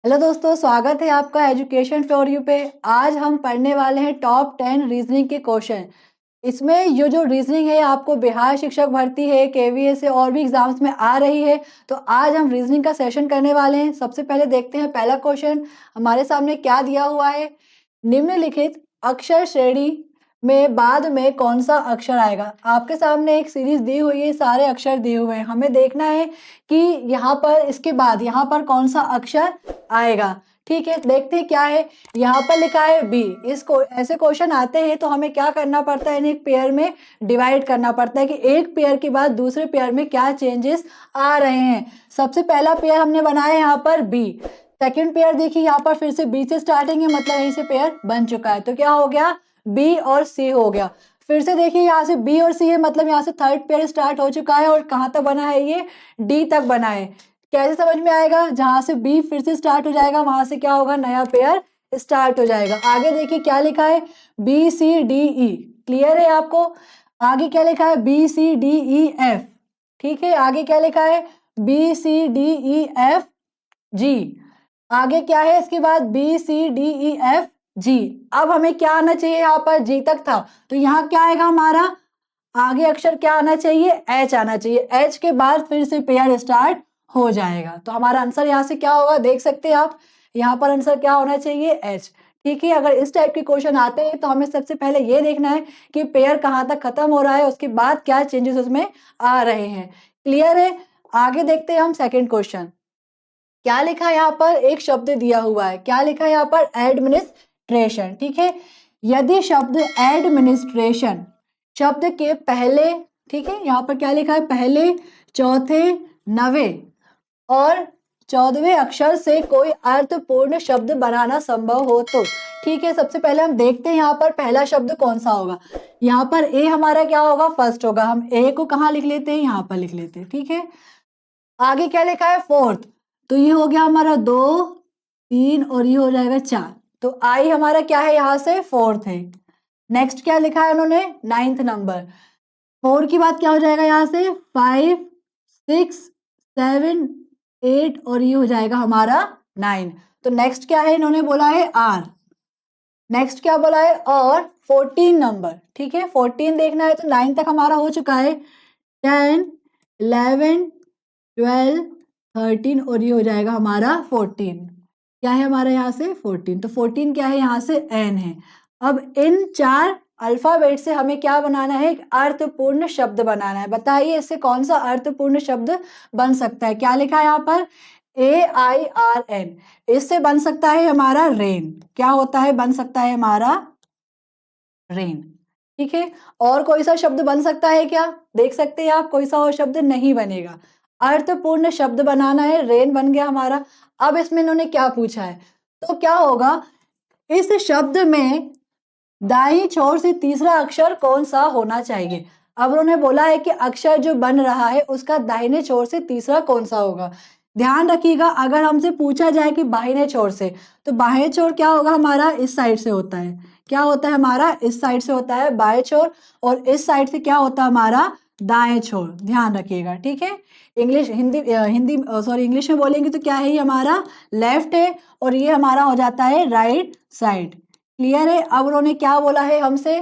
Hello दोस्तों, स्वागत है आपका एजुकेशन फॉर यू पे। आज हम पढ़ने वाले हैं टॉप 10 रीजनिंग के क्वेश्चन। इसमें ये जो रीजनिंग है आपको बिहार शिक्षक भर्ती है, केवीएस है और भी एग्जाम्स में आ रही है। तो आज हम रीजनिंग का सेशन करने वाले हैं। सबसे पहले देखते हैं पहला क्वेश्चन हमारे सामने क्या दिया हुआ है। निम्नलिखित अक्षर श्रेणी में बाद में कौन सा अक्षर आएगा। आपके सामने एक सीरीज दी हुई है, सारे अक्षर दिए हुए हैं, हमें देखना है कि यहाँ पर इसके बाद यहाँ पर कौन सा अक्षर आएगा। ठीक है, देखते हैं क्या है। यहाँ पर लिखा है बी। इसको ऐसे क्वेश्चन आते हैं तो हमें क्या करना पड़ता है, इन्हें एक पेयर में डिवाइड करना पड़ता है कि एक पेयर के बाद दूसरे पेयर में क्या चेंजेस आ रहे हैं। सबसे पहला पेयर हमने बनाया यहाँ पर बी। सेकंड पेयर देखिए यहाँ पर फिर से बी से स्टार्टिंग है, मतलब यहीं से पेयर बन चुका है। तो क्या हो गया, बी और सी हो गया। फिर से देखिए यहाँ से बी और सी है, मतलब यहाँ से थर्ड पेयर स्टार्ट हो चुका है और कहाँ तक बना है, ये डी तक बना है। कैसे समझ में आएगा, जहां से बी फिर से स्टार्ट हो जाएगा वहां से क्या होगा, नया पेयर स्टार्ट हो जाएगा। आगे देखिए क्या लिखा है, बी सी डी ई। क्लियर है आपको। आगे क्या लिखा है, B C D E F. ठीक है, आगे क्या लिखा है, B C D E F G. आगे क्या है इसके बाद, B C D E F G. अब हमें क्या आना चाहिए, यहाँ पर जी तक था तो यहाँ क्या आएगा हमारा, आगे अक्षर क्या आना चाहिए, एच आना चाहिए। एच के बाद फिर से पेयर स्टार्ट हो जाएगा। तो हमारा आंसर यहाँ से क्या होगा, देख सकते हैं आप, यहाँ पर आंसर क्या होना चाहिए, एच। ठीक है, अगर इस टाइप के क्वेश्चन आते हैं तो हमें सबसे पहले ये देखना है कि पेयर कहाँ तक खत्म हो रहा है, उसके बाद क्या चेंजेस उसमें आ रहे हैं। क्लियर है। आगे देखते हैं हम सेकेंड क्वेश्चन। क्या लिखा है यहाँ पर, एक शब्द दिया हुआ है। क्या लिखा है यहाँ पर, एडमिनिस्ट्रेशन। ठीक है, यदि शब्द एडमिनिस्ट्रेशन शब्द के पहले, ठीक है यहाँ पर क्या लिखा है, पहले, चौथे, नवे और 14वें अक्षर से कोई अर्थपूर्ण शब्द बनाना संभव हो तो। ठीक है, सबसे पहले हम देखते हैं यहाँ पर पहला शब्द कौन सा होगा। यहाँ पर ए हमारा क्या होगा, फर्स्ट होगा। हम ए को कहाँ लिख लेते हैं, यहाँ पर लिख लेते हैं। ठीक है, आगे क्या लिखा है, फोर्थ। तो ये हो गया हमारा 2, 3 और ये हो जाएगा 4। तो आई हमारा क्या है, यहाँ से फोर्थ है। नेक्स्ट क्या लिखा है उन्होंने, 9th नंबर। 4 की बात क्या हो जाएगा, यहाँ से 5, 6, 7, 8 और ये हो जाएगा हमारा 9। तो नेक्स्ट क्या है, इन्होंने बोला है आर। नेक्स्ट क्या बोला है, और 14 नंबर। ठीक है, 14 देखना है तो 9 तक हमारा हो चुका है। 10, 11, 12, 13 और ये हो जाएगा हमारा 14। क्या है हमारा यहाँ से 14। तो 14 क्या है, यहाँ से एन है। अब इन 4 अल्फाबेट से हमें क्या बनाना है, एक अर्थपूर्ण शब्द बनाना है। बताइए इससे कौन सा अर्थपूर्ण शब्द बन सकता है। क्या लिखा है यहाँ पर, AIRN। इससे बन सकता है हमारा रेन। क्या होता है, बन सकता है हमारा रेन। ठीक है, और कोई सा शब्द बन सकता है क्या, देख सकते हैं आप, कोई सा और शब्द नहीं बनेगा। अर्थपूर्ण शब्द बनाना है, रेन बन गया हमारा। अब इसमें इन्होंने क्या पूछा है, तो क्या होगा, इस शब्द में दाईं छोर से तीसरा अक्षर कौन सा होना चाहिए। अब उन्होंने बोला है कि अक्षर जो बन रहा है उसका दाहिने छोर से तीसरा कौन सा होगा। ध्यान रखिएगा, अगर हमसे पूछा जाए कि बाहिने छोर से, तो बाएं छोर क्या होगा हमारा, इस साइड से होता है। क्या होता है हमारा, इस साइड से होता है बाएं छोर, और इस साइड से क्या होता है हमारा, दाएं छोर। ध्यान रखिएगा। ठीक है, इंग्लिश हिंदी सॉरी इंग्लिश में बोलेंगे तो क्या है, ये हमारा लेफ्ट है और ये हमारा हो जाता है राइट साइड। क्लियर है। अब उन्होंने क्या बोला है हमसे,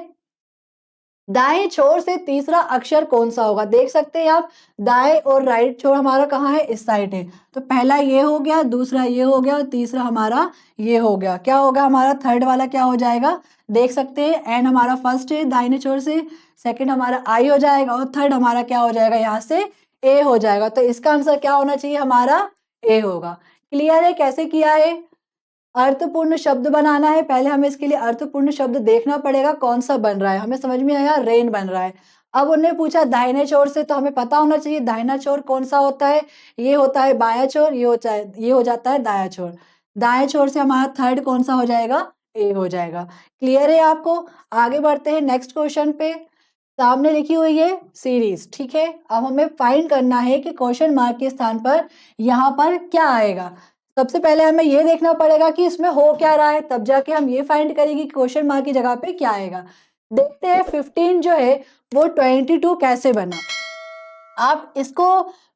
दाएं छोर से तीसरा अक्षर कौन सा होगा। देख सकते हैं आप, दाएं और राइट छोर हमारा कहाँ है, इस साइड है। तो पहला ये हो गया, दूसरा ये हो गया और तीसरा हमारा ये हो गया। क्या होगा हमारा थर्ड वाला, क्या हो जाएगा, देख सकते हैं, एन हमारा फर्स्ट है दाहिने छोर से, सेकंड हमारा आई हो जाएगा और थर्ड हमारा क्या हो जाएगा, यहाँ से ए हो जाएगा। तो इसका आंसर क्या होना चाहिए हमारा, ए होगा। क्लियर है कैसे किया है। अर्थपूर्ण शब्द बनाना है, पहले हमें इसके लिए अर्थपूर्ण शब्द देखना पड़ेगा कौन सा बन रहा है। हमें समझ में आया, रेन बन रहा है। अब उन्हें पूछा दाहिने छोर से, तो हमें पता होना चाहिए दाहिना छोर कौन सा होता है, ये होता है बायां छोर, ये हो जाता है दायां छोर। दाएं छोर से हमारा थर्ड कौन सा हो जाएगा, ए हो जाएगा। क्लियर है आपको। आगे बढ़ते हैं नेक्स्ट क्वेश्चन पे। सामने लिखी हुई है सीरीज। ठीक है, अब हमें फाइंड करना है कि क्वेश्चन मार्क के स्थान पर यहाँ पर क्या आएगा। सबसे पहले हमें ये देखना पड़ेगा कि इसमें हो क्या रहा है, तब जाके हम ये फाइंड करेंगे कि क्वेश्चन मार्क की जगह पे क्या आएगा। देखते हैं 15 जो है वो 22 कैसे बना। आप इसको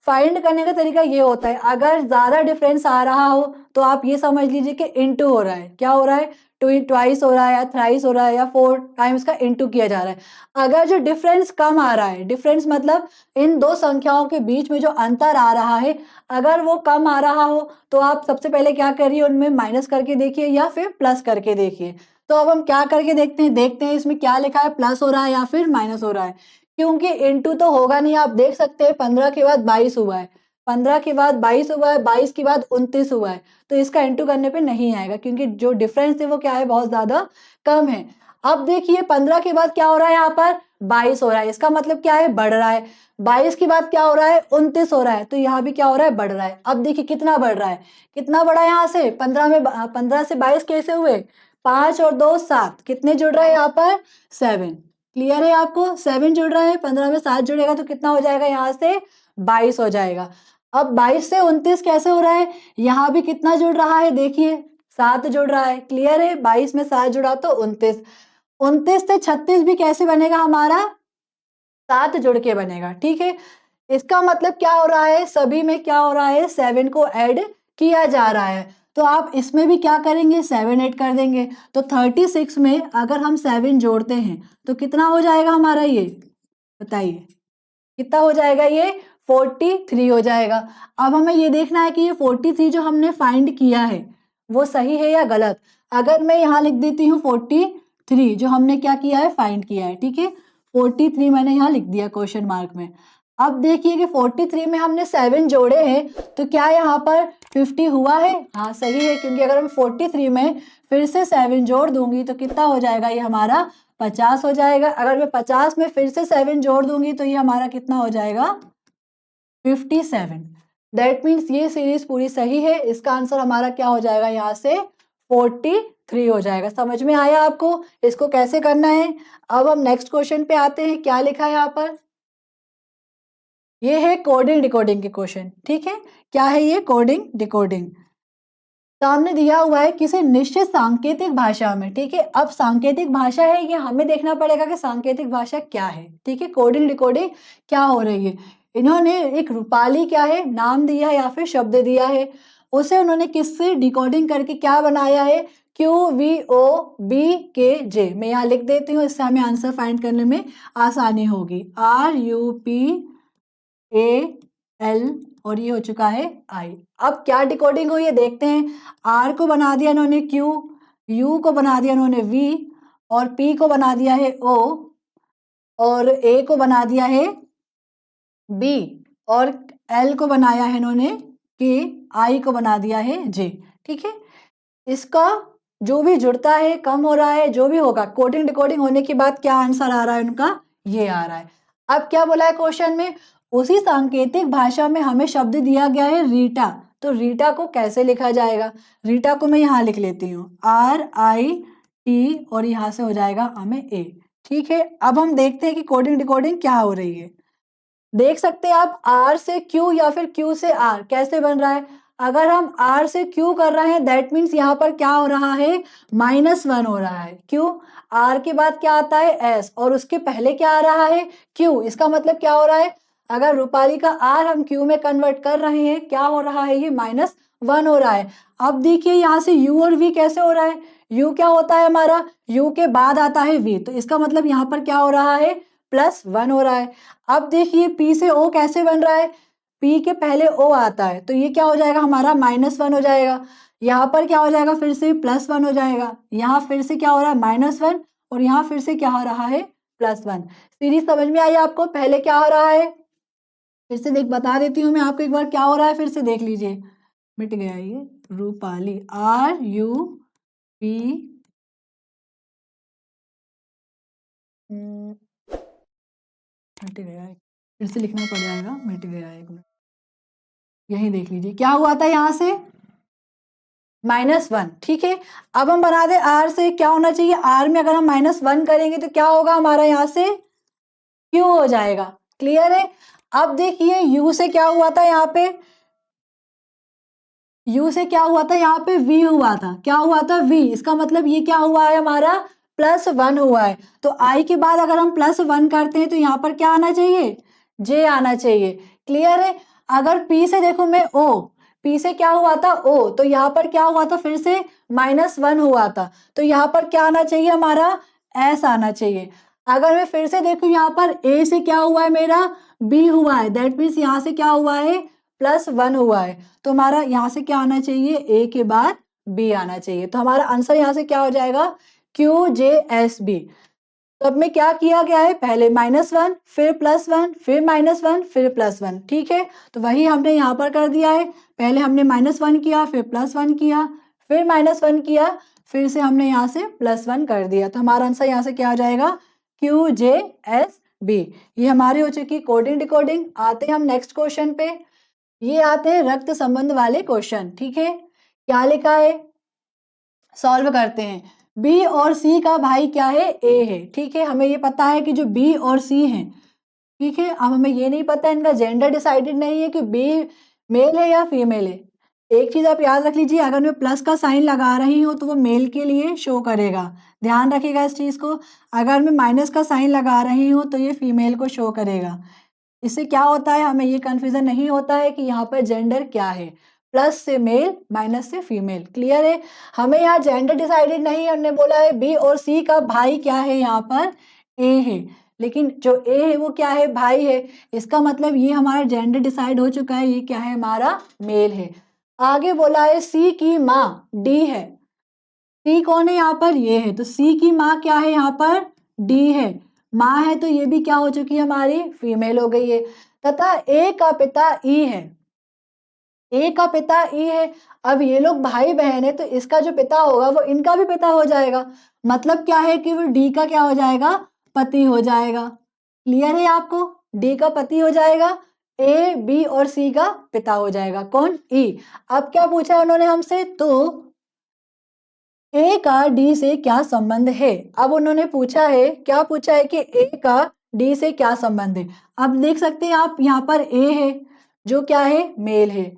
फाइंड करने का तरीका ये होता है, अगर ज़्यादा डिफरेंस आ रहा हो तो आप ये समझ लीजिए कि इनटू हो रहा है। क्या हो रहा है? ट्वाइस हो रहा है या थ्राइस हो रहा है या 4 टाइम्स का इनटू किया जा रहा है। अगर जो डिफरेंस कम आ रहा है, डिफरेंस मतलब इन दो संख्याओं के बीच में जो अंतर आ रहा है, अगर वो कम आ रहा हो तो आप सबसे पहले क्या करिए, उनमें माइनस करके देखिए या फिर प्लस करके देखिए। तो अब हम क्या करके देखते हैं इसमें क्या लिखा है, प्लस हो रहा है या फिर माइनस हो रहा है। क्योंकि इनटू तो होगा नहीं, आप देख सकते हैं 15 के बाद 22 हुआ है, 15 के बाद 22 हुआ है, 22 के बाद 29 हुआ है, तो इसका इनटू करने पे नहीं आएगा क्योंकि जो डिफरेंस है वो क्या है, बहुत ज्यादा कम है। अब देखिए 15 के बाद क्या हो रहा है, यहाँ पर 22 हो रहा है, इसका मतलब क्या है, बढ़ रहा है। 22 के बाद क्या हो रहा है, 29 हो रहा है, तो यहाँ भी क्या हो रहा है, बढ़ रहा है। अब देखिए कितना बढ़ रहा है, कितना बढ़ा है यहाँ से 15 से 22 कैसे हुए, 5 और 2 7, कितने जुड़ रहा है यहाँ पर, 7। क्लियर है आपको, 7 जुड़ रहा है, 15 में 7 जुड़ेगा तो कितना हो जाएगा, यहाँ से 22 हो जाएगा। अब 22 से 29 कैसे हो रहा है, यहाँ भी कितना जुड़ रहा है, देखिए 7 जुड़ रहा है। क्लियर है, 22 में 7 जुड़ा तो 29। 29 से 36 भी कैसे बनेगा हमारा, 7 जुड़ के बनेगा। ठीक है, इसका मतलब क्या हो रहा है, सभी में क्या हो रहा है, 7 को ऐड किया जा रहा है। तो आप इसमें भी क्या करेंगे, 7 ऐड कर देंगे। तो 36 में अगर हम 7 जोड़ते हैं तो कितना हो जाएगा हमारा, ये बताइए कितना हो जाएगा, ये 43 हो जाएगा। अब हमें ये देखना है कि ये 43 जो हमने फाइंड किया है वो सही है या गलत। अगर मैं यहाँ लिख देती हूँ 43 जो हमने क्या किया है, फाइंड किया है। ठीक है, 43 मैंने यहाँ लिख दिया क्वेश्चन मार्क में। अब देखिए कि 43 में हमने 7 जोड़े हैं तो क्या यहाँ पर 50 हुआ है, हाँ सही है, क्योंकि अगर हम 43 में फिर से 7 जोड़ दूंगी तो कितना हो जाएगा, ये हमारा 50 हो जाएगा। अगर मैं 50 में फिर से 7 जोड़ दूंगी तो ये हमारा कितना हो जाएगा, 57। दैट मीन्स ये सीरीज पूरी सही है, इसका आंसर हमारा क्या हो जाएगा, यहाँ से 43 हो जाएगा। समझ में आया आपको इसको कैसे करना है। अब हम नेक्स्ट क्वेश्चन पे आते हैं, क्या लिखा है यहाँ पर, ये है कोडिंग डिकोडिंग के क्वेश्चन। ठीक है, क्या है ये, कोडिंग डिकोडिंग। सामने दिया हुआ है किसी निश्चित सांकेतिक भाषा में। ठीक है, अब सांकेतिक भाषा है, ये हमें देखना पड़ेगा कि सांकेतिक भाषा क्या है। ठीक है, कोडिंग डिकोडिंग क्या हो रही है। इन्होंने एक रूपाली क्या है नाम दिया है या फिर शब्द दिया है, उसे उन्होंने किससे डिकोडिंग करके क्या बनाया है, QVOBKJ। मैं यहाँ लिख देती हूँ, इससे हमें आंसर फाइंड करने में आसानी होगी। RUPAL और ये हो चुका है I। अब क्या डिकोडिंग हुई है देखते हैं। R को बना दिया इन्होंने Q, U को बना दिया इन्होंने V, और P को बना दिया है O, और A को बना दिया है B, और L को बनाया है इन्होंने K, I को बना दिया है J। ठीक है, इसका जो भी जुड़ता है, कम हो रहा है, जो भी होगा, कोडिंग डिकोडिंग होने के बाद क्या आंसर आ रहा है उनका, ये आ रहा है। अब क्या बोला है क्वेश्चन में, उसी सांकेतिक भाषा में हमें शब्द दिया गया है रीटा, तो रीटा को कैसे लिखा जाएगा। रीटा को मैं यहाँ लिख लेती हूँ RIT और यहाँ से हो जाएगा हमें A। ठीक है, अब हम देखते हैं कि कोडिंग डिकोडिंग क्या हो रही है। देख सकते हैं आप, R से Q या फिर Q से R कैसे बन रहा है। अगर हम R से Q कर रहे हैं दैट मीन्स यहाँ पर क्या हो रहा है, -1 हो रहा है। क्यों, R के बाद क्या आता है S और उसके पहले क्या आ रहा है Q, इसका मतलब क्या हो रहा है, अगर रूपाली का R हम Q में कन्वर्ट कर रहे हैं, क्या हो रहा है, ये -1 हो रहा है। अब देखिए यहाँ से U और V कैसे हो रहा है, U क्या होता है हमारा, U के बाद आता है V, तो इसका मतलब यहाँ पर क्या हो रहा है, +1 हो रहा है। अब देखिए P से O कैसे बन रहा है, P के पहले O आता है, तो ये क्या हो जाएगा हमारा -1 हो जाएगा। यहाँ पर क्या हो जाएगा, फिर से +1 हो जाएगा, यहाँ फिर से क्या हो रहा है -1, और यहाँ फिर से क्या हो रहा है +1। सीरीज समझ में आई आपको, पहले क्या हो रहा है, फिर से देख बता देती हूँ मैं आपको एक बार क्या हो रहा है, फिर से देख लीजिए। मिट गया ये, रूपाली RUP मिट गया है, फिर से लिखना पड़ जाएगा, मिट गया है, एक मिनट, यही देख लीजिए क्या हुआ था यहाँ से -1। ठीक है, अब हम बना दे R से क्या होना चाहिए, R में अगर हम -1 करेंगे तो क्या होगा हमारा, यहाँ से Q हो जाएगा। क्लियर है। अब देखिए U से क्या हुआ था, यहाँ पे U से क्या हुआ था, यहाँ पे V हुआ था, क्या हुआ था V, इसका मतलब ये क्या हुआ है हमारा +1 हुआ है। तो I के बाद अगर हम +1 करते हैं तो यहाँ पर क्या आना चाहिए, J आना चाहिए। क्लियर है। अगर P से देखूं मैं O, P से क्या हुआ था O, तो यहाँ पर क्या हुआ था, फिर से -1 हुआ था, तो यहाँ पर क्या आना चाहिए हमारा, S आना चाहिए। अगर मैं फिर से देखूं यहाँ पर A से क्या हुआ है मेरा, B हुआ है, दैट मीन्स यहाँ से क्या हुआ है, +1 हुआ है, तो हमारा यहाँ से क्या आना चाहिए, A के बाद B आना चाहिए। तो हमारा आंसर यहाँ से क्या हो जाएगा, QJSB। तो अब में क्या किया गया है, पहले -1 फिर +1 फिर -1 फिर +1, ठीक है। तो वही हमने यहाँ पर कर दिया है, पहले हमने -1 किया, फिर +1 किया, फिर -1 किया, फिर से हमने यहाँ से +1 कर दिया। तो हमारा आंसर यहाँ से क्या आ जाएगा, QJSB। ये हमारी हो चुकी कोडिंग डिकोडिंग। आते हैं हम नेक्स्ट क्वेश्चन पे। ये आते हैं रक्त संबंध वाले क्वेश्चन, ठीक है। क्या लिखा है, सॉल्व करते हैं। बी और सी का भाई क्या है, ए है, ठीक है। हमें ये पता है कि जो बी और सी हैं, ठीक है। अब हमें ये नहीं पता, इनका जेंडर डिसाइडेड नहीं है कि बी मेल है या फीमेल है। एक चीज आप याद रख लीजिए, अगर मैं प्लस का साइन लगा रही हूँ तो वो मेल के लिए शो करेगा, ध्यान रखिएगा इस चीज को। अगर मैं माइनस का साइन लगा रही हूँ तो ये फीमेल को शो करेगा। इससे क्या होता है, हमें ये कंफ्यूजन नहीं होता है कि यहाँ पर जेंडर क्या है, प्लस से मेल माइनस से फीमेल। क्लियर है, हमें यहाँ जेंडर डिसाइडेड नहीं है, उन्होंने बोला है बी और सी का भाई क्या है, यहाँ पर ए है, लेकिन जो ए है वो क्या है, भाई है। इसका मतलब ये हमारा जेंडर डिसाइड हो चुका है, ये क्या है, हमारा मेल है। आगे बोला है सी की माँ डी है। सी कौन है यहाँ पर, ये है, तो सी की माँ क्या है, यहाँ पर डी है, माँ है, तो ये भी क्या हो चुकी है, हमारी फीमेल हो गई है। तथा ए का पिता ई है, ए का पिता ई है। अब ये लोग भाई बहन है, तो इसका जो पिता होगा वो इनका भी पिता हो जाएगा। मतलब क्या है कि वो डी का क्या हो जाएगा, पति हो जाएगा। क्लियर है आपको, डी का पति हो जाएगा, ए बी और सी का पिता हो जाएगा, कौन, ई। अब क्या पूछा उन्होंने हमसे, तो ए का डी से क्या संबंध है। अब उन्होंने पूछा है, क्या पूछा है कि ए का डी से क्या संबंध है। अब देख सकते हैं आप, यहाँ पर ए है जो क्या है, मेल है,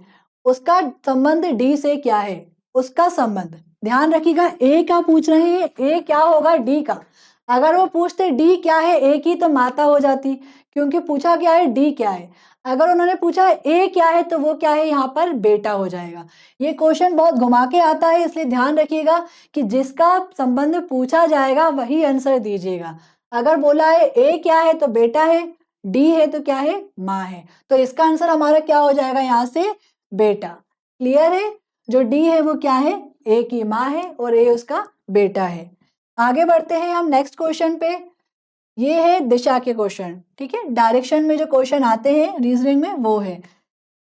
उसका संबंध डी से क्या है, उसका संबंध। ध्यान रखिएगा, ए का पूछ रहे हैं, ए क्या होगा, डी का। अगर वो पूछते डी क्या है ए की, तो माता हो जाती, क्योंकि पूछा क्या है, डी क्या है। अगर उन्होंने पूछा ए क्या है, तो वो क्या है, यहाँ पर बेटा हो जाएगा। ये क्वेश्चन बहुत घुमा के आता है, इसलिए ध्यान रखिएगा कि जिसका संबंध पूछा जाएगा वही आंसर दीजिएगा। अगर बोला है ए क्या है तो बेटा है, डी है तो क्या है, माँ है, तो इसका आंसर हमारा क्या हो जाएगा, यहाँ से बेटा। क्लियर है, जो डी है वो क्या है, ए की माँ है और ए उसका बेटा है। आगे बढ़ते हैं हम नेक्स्ट क्वेश्चन पे। ये है दिशा के क्वेश्चन, ठीक है। डायरेक्शन में जो क्वेश्चन आते हैं रीजनिंग में वो है।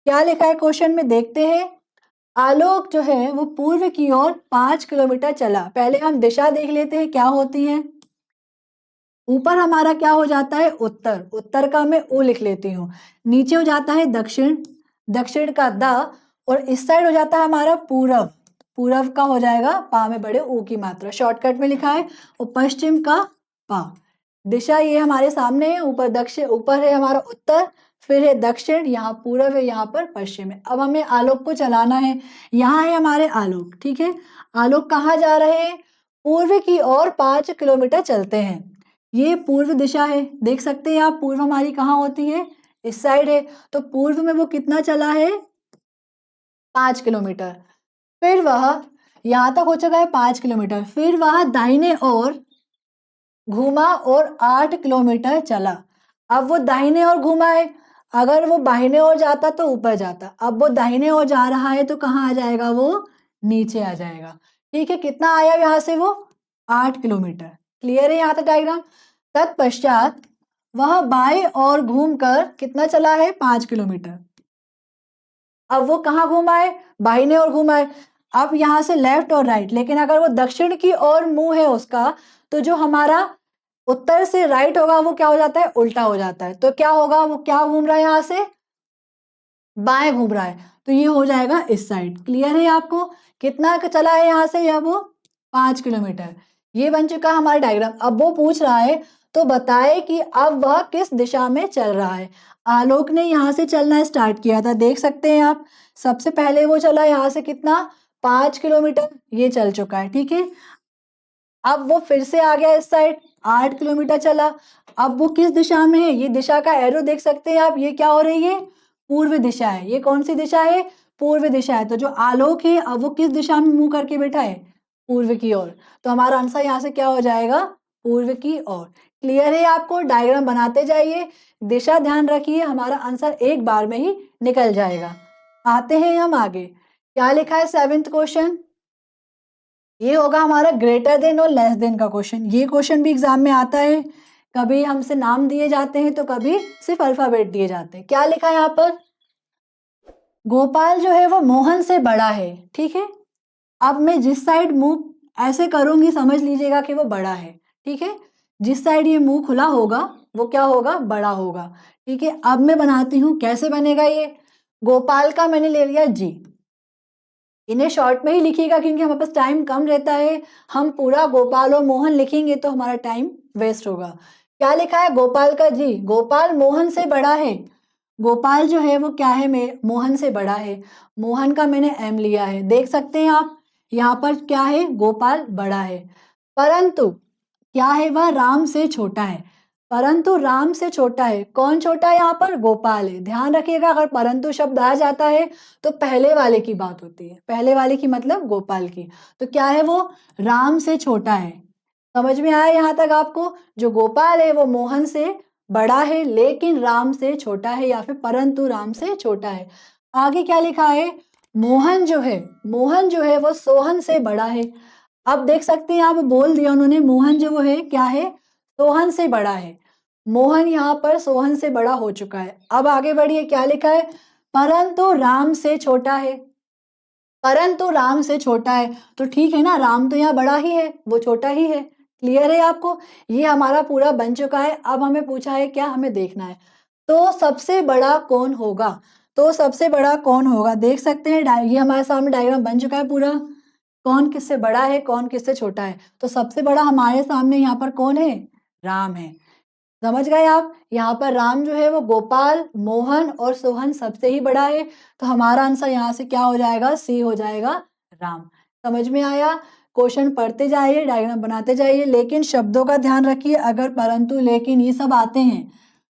क्या लिखा है क्वेश्चन में, देखते हैं। आलोक जो है वो पूर्व की ओर 5 किलोमीटर चला। पहले हम दिशा देख लेते हैं क्या होती है। ऊपर हमारा क्या हो जाता है, उत्तर, उत्तर का मैं ओ लिख लेती हूँ। नीचे हो जाता है दक्षिण, दक्षिण का द, और इस साइड हो जाता है हमारा पूरब, पूरब का हो जाएगा पा में बड़े ऊ की मात्रा, शॉर्टकट में लिखा है, और पश्चिम का पा। दिशा ये हमारे सामने है, ऊपर दक्षिण, ऊपर है हमारा उत्तर, फिर है दक्षिण, यहाँ पूरब है, यहाँ पर पश्चिम है। अब हमें आलोक को चलाना है, यहाँ है हमारे आलोक, ठीक है। आलोक कहाँ जा रहे हैं, पूर्व की ओर 5 किलोमीटर चलते हैं। ये पूर्व दिशा है, देख सकते हैं आप, पूर्व हमारी कहाँ होती है, इस साइड है, तो पूर्व में वो कितना चला है, 5 किलोमीटर। फिर वह यहाँ तक हो चुका है 5 किलोमीटर, फिर वह दाहिने ओर घूमा और 8 किलोमीटर चला। अब वो दाहिने ओर घूमा है, अगर वो बाहिने ओर जाता तो ऊपर जाता, अब वो दाहिने ओर जा रहा है तो कहाँ आ जाएगा, वो नीचे आ जाएगा। ठीक है, कितना आया यहाँ से वो, 8 किलोमीटर। क्लियर है यहाँ तक डायग्राम। तत्पश्चात वह बाएं ओर घूमकर कितना चला है, 5 किलोमीटर। अब वो कहाँ घूमा है, बाहिने ओर घूमा है। अब यहाँ से लेफ्ट और राइट, लेकिन अगर वो दक्षिण की ओर मुंह है उसका, तो जो हमारा उत्तर से राइट होगा वो क्या हो जाता है, उल्टा हो जाता है। तो क्या होगा, वो क्या घूम रहा है, यहाँ से बाएं घूम रहा है, तो ये हो जाएगा इस साइड। क्लियर है आपको, कितना चला है यहाँ से, या वो 5 किलोमीटर। ये बन चुका हमारा डायग्राम। अब वो पूछ रहा है तो बताए कि अब वह किस दिशा में चल रहा है। आलोक ने यहाँ से चलना स्टार्ट किया था, देख सकते हैं आप। सबसे पहले वो चला यहाँ से कितना, 5 किलोमीटर, ये चल चुका है, ठीक है। अब वो फिर से आ गया इस साइड, 8 किलोमीटर चला। अब वो किस दिशा में है, ये दिशा का एरो देख सकते हैं आप, ये क्या हो रही है, पूर्व दिशा है। ये कौन सी दिशा है? पूर्व दिशा है। तो जो आलोक है अब वो किस दिशा में मुंह करके बैठा है? पूर्व की ओर। तो हमारा आंसर यहाँ से क्या हो जाएगा? पूर्व की ओर। क्लियर है आपको? डायग्राम बनाते जाइए, दिशा ध्यान रखिए, हमारा आंसर एक बार में ही निकल जाएगा। आते हैं हम आगे। क्या लिखा है 7th क्वेश्चन? ये होगा हमारा ग्रेटर देन और लेस देन का क्वेश्चन। ये क्वेश्चन भी एग्जाम में आता है, कभी हमसे नाम दिए जाते हैं तो कभी सिर्फ अल्फाबेट दिए जाते हैं। क्या लिखा है यहाँ पर? गोपाल जो है वो मोहन से बड़ा है, ठीक है। अब मैं जिस साइड मुंह ऐसे करूंगी समझ लीजिएगा कि वो बड़ा है, ठीक है। जिस साइड ये मुंह खुला होगा वो क्या होगा? बड़ा होगा, ठीक है। अब मैं बनाती हूँ, कैसे बनेगा ये? गोपाल का मैंने ले लिया जी। इन्हें शॉर्ट में ही लिखिएगा क्योंकि हमारे पास टाइम कम रहता है। हम पूरा गोपाल और मोहन लिखेंगे तो हमारा टाइम वेस्ट होगा। क्या लिखा है? गोपाल का जी। गोपाल मोहन से बड़ा है। गोपाल जो है वो क्या है? में मोहन से बड़ा है। मोहन का मैंने एम लिया है, देख सकते हैं आप। यहाँ पर क्या है? गोपाल बड़ा है, परंतु क्या है? वह राम से छोटा है। परंतु राम से छोटा है। कौन छोटा है यहाँ पर? गोपाल है। ध्यान रखिएगा, अगर परंतु शब्द आ जाता है तो पहले वाले की बात होती है। पहले वाले की मतलब गोपाल की। तो क्या है? वो राम से छोटा है। समझ में आया यहाँ तक आपको? जो गोपाल है वो मोहन से बड़ा है लेकिन राम से छोटा है, या फिर परंतु राम से छोटा है। आगे क्या लिखा है? मोहन जो है वो सोहन से बड़ा है। अब देख सकते हैं, आप बोल दिया उन्होंने, मोहन जो वो है क्या है? सोहन से बड़ा है। मोहन यहाँ पर सोहन से बड़ा हो चुका है। अब आगे बढ़िए, क्या लिखा है? परंतु राम से छोटा है। परंतु राम से छोटा है, तो ठीक है ना, राम तो यहाँ बड़ा ही है, वो छोटा ही है। क्लियर है आपको? ये हमारा पूरा बन चुका है। अब हमें पूछा है क्या? हमें देखना है तो सबसे बड़ा कौन होगा। तो सबसे बड़ा कौन होगा, देख सकते हैं ये हमारे सामने डायग्राम बन चुका है पूरा। कौन किससे बड़ा है, कौन किससे छोटा है। तो सबसे बड़ा हमारे सामने यहाँ पर कौन है? राम है। समझ गए आप? यहाँ पर राम जो है वो गोपाल, मोहन और सोहन सबसे ही बड़ा है। तो हमारा आंसर यहाँ से क्या हो जाएगा? सी हो जाएगा, राम। समझ में आया? क्वेश्चन पढ़ते जाइए, डायग्राम बनाते जाइए, लेकिन शब्दों का ध्यान रखिए। अगर परंतु लेकिन ये सब आते हैं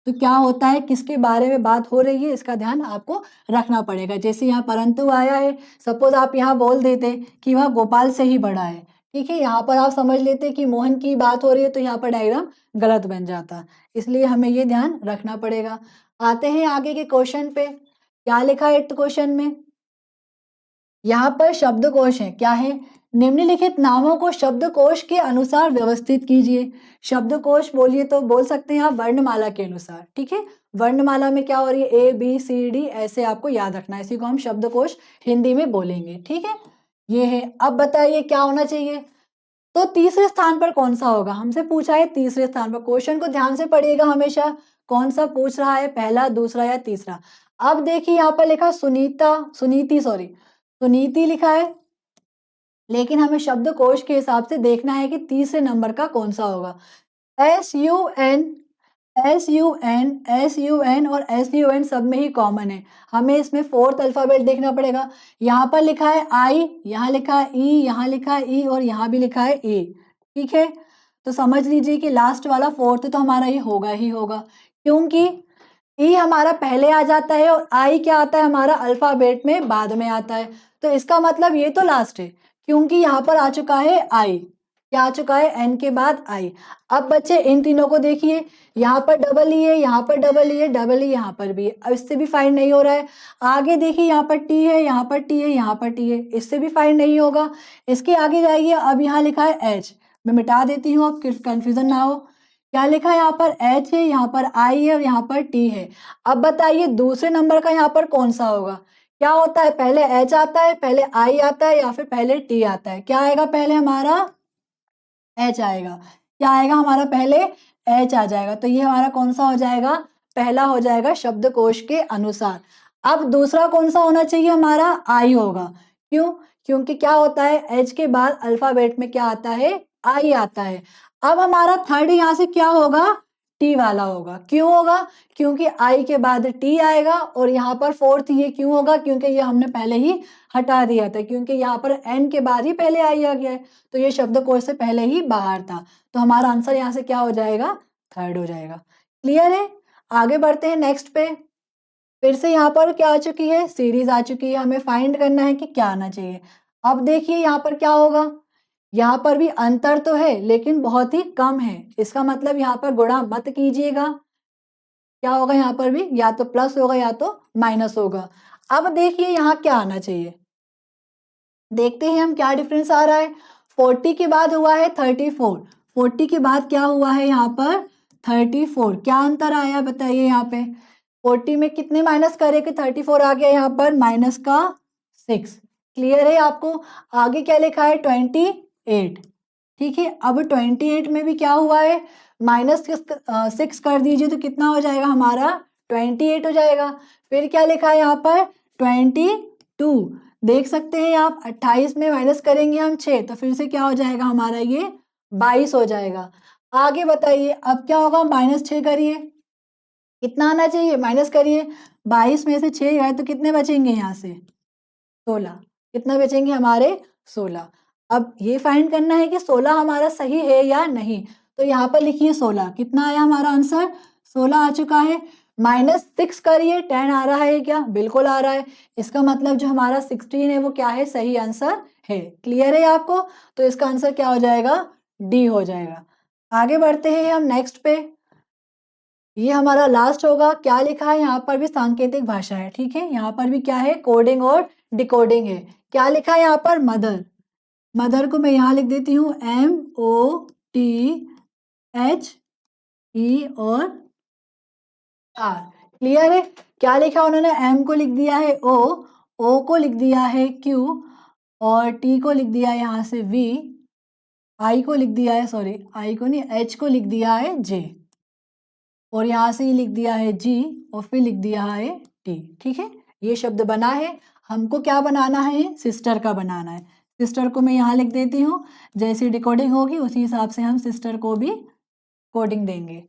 तो क्या होता है, किसके बारे में बात हो रही है इसका ध्यान आपको रखना पड़ेगा। जैसे यहाँ परंतु आया है, सपोज आप यहाँ बोल देते कि वह गोपाल से ही बड़ा है, ठीक है। यहाँ पर आप समझ लेते कि मोहन की बात हो रही है तो यहाँ पर डायग्राम गलत बन जाता। इसलिए हमें ये ध्यान रखना पड़ेगा। आते हैं आगे के क्वेश्चन पे। क्या लिखा है 8th क्वेश्चन में? यहाँ पर शब्दकोश है। क्या है? निम्नलिखित नामों को शब्दकोश के अनुसार व्यवस्थित कीजिए। शब्दकोश बोलिए तो बोल सकते हैं आप वर्णमाला के अनुसार, ठीक है। वर्णमाला में क्या हो रही है? ए बी सी डी, ऐसे आपको याद रखना है। इसी को हम शब्दकोश हिंदी में बोलेंगे, ठीक है। ये है। अब बताइए क्या होना चाहिए? तो तीसरे स्थान पर कौन सा होगा? हमसे पूछा है तीसरे स्थान पर। क्वेश्चन को ध्यान से पढ़िएगा हमेशा, कौन सा पूछ रहा है, पहला, दूसरा या तीसरा। अब देखिए यहाँ पर लिखा सुनीति लिखा है, लेकिन हमें शब्दकोश के हिसाब से देखना है कि तीसरे नंबर का कौन सा होगा। एस यू एन और SUN सब में ही कॉमन है। हमें इसमें 4th अल्फाबेट देखना पड़ेगा। यहाँ पर लिखा है आई, यहाँ लिखा है ई, यहाँ लिखा है ई और यहाँ भी लिखा है ए, ठीक है। तो समझ लीजिए कि लास्ट वाला 4th तो हमारा ये होगा ही होगा, क्योंकि ई हमारा पहले आ जाता है और आई क्या आता है हमारा? अल्फाबेट में बाद में आता है। तो इसका मतलब ये तो लास्ट है, क्योंकि यहाँ पर आ चुका है आई। क्या आ चुका है? एन के बाद आई। अब बच्चे इन तीनों को देखिए, यहाँ पर डबल ई है, यहाँ पर डबल ई है, डबल ई यहाँ पर भी है। अब इससे भी फाइंड नहीं हो रहा है। आगे देखिए, यहाँ पर टी है, यहाँ पर टी है, यहाँ पर टी है, इससे भी फाइंड नहीं होगा। इसके आगे जाइए, अब यहाँ लिखा है एच। मैं मिटा देती हूँ, अब कंफ्यूजन ना हो। क्या लिखा है? यहाँ पर एच है, यहाँ पर आई है और यहाँ पर टी है। अब बताइए दूसरे नंबर का यहाँ पर कौन सा होगा? क्या होता है? पहले एच आता है, पहले आई आता है, या फिर पहले टी आता है? क्या आएगा पहले? हमारा एच आएगा। क्या आएगा हमारा? पहले एच आ जाएगा। तो ये हमारा कौन सा हो जाएगा? पहला हो जाएगा शब्दकोश के अनुसार। अब दूसरा कौन सा होना चाहिए? हमारा आई होगा। क्यों? क्योंकि क्या होता है, एच के बाद अल्फाबेट में क्या आता है? आई आता है। अब हमारा थर्ड यहाँ से क्या होगा? टी वाला होगा। क्यों होगा? क्योंकि आई के बाद टी आएगा और यहाँ पर 4th ये क्यों होगा? क्योंकि ये हमने पहले ही हटा दिया था, क्योंकि यहाँ पर एन के बाद ही पहले आई आ गया है, तो ये शब्दकोश से पहले ही बाहर था। तो हमारा आंसर यहाँ से क्या हो जाएगा? थर्ड हो जाएगा। क्लियर है? आगे बढ़ते हैं नेक्स्ट पे। फिर से यहाँ पर क्या आ चुकी है, सीरीज आ चुकी है, हमें फाइंड करना है कि क्या आना चाहिए। अब देखिए यहाँ पर क्या होगा, यहाँ पर भी अंतर तो है लेकिन बहुत ही कम है, इसका मतलब यहाँ पर गुणा मत कीजिएगा। क्या होगा यहाँ पर भी, या तो प्लस होगा या तो माइनस होगा। अब देखिए यहाँ क्या आना चाहिए, देखते हैं हम क्या डिफरेंस आ रहा है। 40 के बाद हुआ है 34, 40 के बाद क्या हुआ है यहाँ पर 34, क्या अंतर आया बताइए यहाँ पे। 40 में कितने माइनस करे कि 34 आ गया यहाँ पर माइनस का 6। क्लियर है आपको। आगे क्या लिखा है 28। ठीक है, अब 28 में भी क्या हुआ है, माइनस 6 कर दीजिए तो कितना हो जाएगा हमारा 28 हो जाएगा। फिर क्या लिखा है यहाँ पर 22, देख सकते हैं आप 28 में माइनस करेंगे हम 6 तो फिर से क्या हो जाएगा हमारा ये 22 हो जाएगा। आगे बताइए अब क्या होगा, -6 करिए, कितना आना चाहिए, माइनस करिए, 22 में से 6 गए तो कितने बचेंगे यहाँ से 16, कितना बचेंगे हमारे 16। अब ये फाइंड करना है कि 16 हमारा सही है या नहीं, तो यहाँ पर लिखिए 16, कितना आया हमारा आंसर 16 आ चुका है। -6 करिए 10 आ रहा है क्या, बिल्कुल आ रहा है, इसका मतलब जो हमारा 16 है वो क्या है, सही आंसर है। क्लियर है आपको, तो इसका आंसर क्या हो जाएगा, डी हो जाएगा। आगे बढ़ते हैं हम नेक्स्ट पे, ये हमारा लास्ट होगा। क्या लिखा है यहाँ पर भी सांकेतिक भाषा है, ठीक है, यहाँ पर भी क्या है कोडिंग और डिकोडिंग है। क्या लिखा है यहाँ पर मदर, मदर को मैं यहाँ लिख देती हूँ MOTHE और R। क्लियर है, क्या लिखा उन्होंने, M को लिख दिया है O को लिख दिया है Q और T को लिख दिया है यहाँ से V, I को लिख दिया है, सॉरी I को नहीं, H को लिख दिया है J और यहाँ से ही लिख दिया है G और फिर लिख दिया है T। ठीक है, ये शब्द बना है, हमको क्या बनाना है, सिस्टर का बनाना है। सिस्टर को मैं यहाँ लिख देती हूँ, जैसी डिकोडिंग होगी उसी हिसाब से हम सिस्टर को भी कोडिंग देंगे।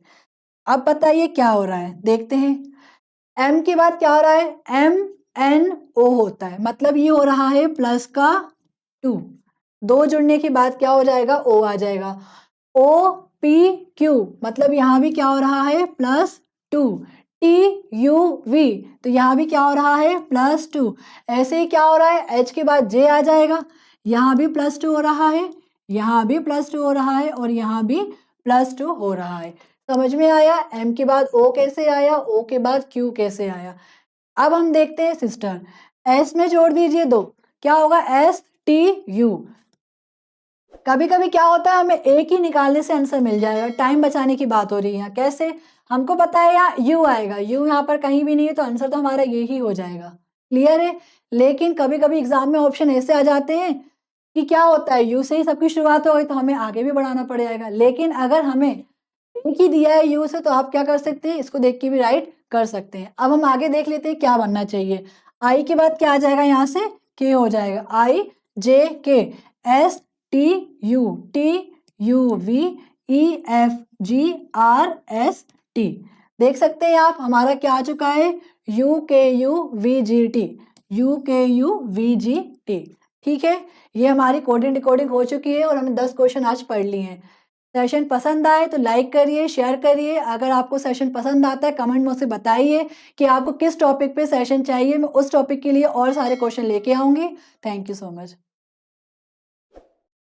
अब बताइए क्या हो रहा है, देखते हैं। M के बाद क्या हो रहा है, MNO होता है, मतलब ये हो रहा है प्लस का 2, 2 जुड़ने के बाद क्या हो जाएगा, O आ जाएगा। OPQ मतलब यहाँ भी क्या हो रहा है +2, TUV तो यहाँ भी क्या हो रहा है +2। ऐसे ही क्या हो रहा है, H के बाद J आ जाएगा, यहाँ भी +2 हो रहा है, यहाँ भी +2 हो रहा है और यहाँ भी +2 हो रहा है। समझ में आया, M के बाद O कैसे आया, O के बाद Q कैसे आया। अब हम देखते हैं सिस्टर, S में जोड़ दीजिए 2, क्या होगा STU। कभी कभी क्या होता है, हमें एक ही निकालने से आंसर मिल जाएगा, टाइम बचाने की बात हो रही है यहाँ। कैसे, हमको पता है यहाँ यू आएगा, यू यहाँ पर कहीं भी नहीं है तो आंसर तो हमारा ये ही हो जाएगा। क्लियर है, लेकिन कभी कभी एग्जाम में ऑप्शन ऐसे आ जाते हैं कि क्या होता है यू से ही सबकी शुरुआत हो गई तो हमें आगे भी बढ़ाना पड़ जाएगा, लेकिन अगर हमें एक ही दिया है यू से तो आप क्या कर सकते हैं, इसको देख के भी राइट कर सकते हैं। अब हम आगे देख लेते हैं क्या बनना चाहिए। आई के बाद क्या आ जाएगा, यहाँ से के हो जाएगा, IJK STUVEFGRST। देख सकते हैं आप, हमारा क्या आ चुका है UKUVGT। ठीक है, ये हमारी कोडिंग डिकोडिंग हो चुकी है और हमने 10 क्वेश्चन आज पढ़ लिए हैं। सेशन पसंद आए तो लाइक करिए, शेयर करिए। अगर आपको सेशन पसंद आता है कमेंट में उसे बताइए कि आपको किस टॉपिक पे सेशन चाहिए, मैं उस टॉपिक के लिए और सारे क्वेश्चन लेके आऊंगी। Thank you so much.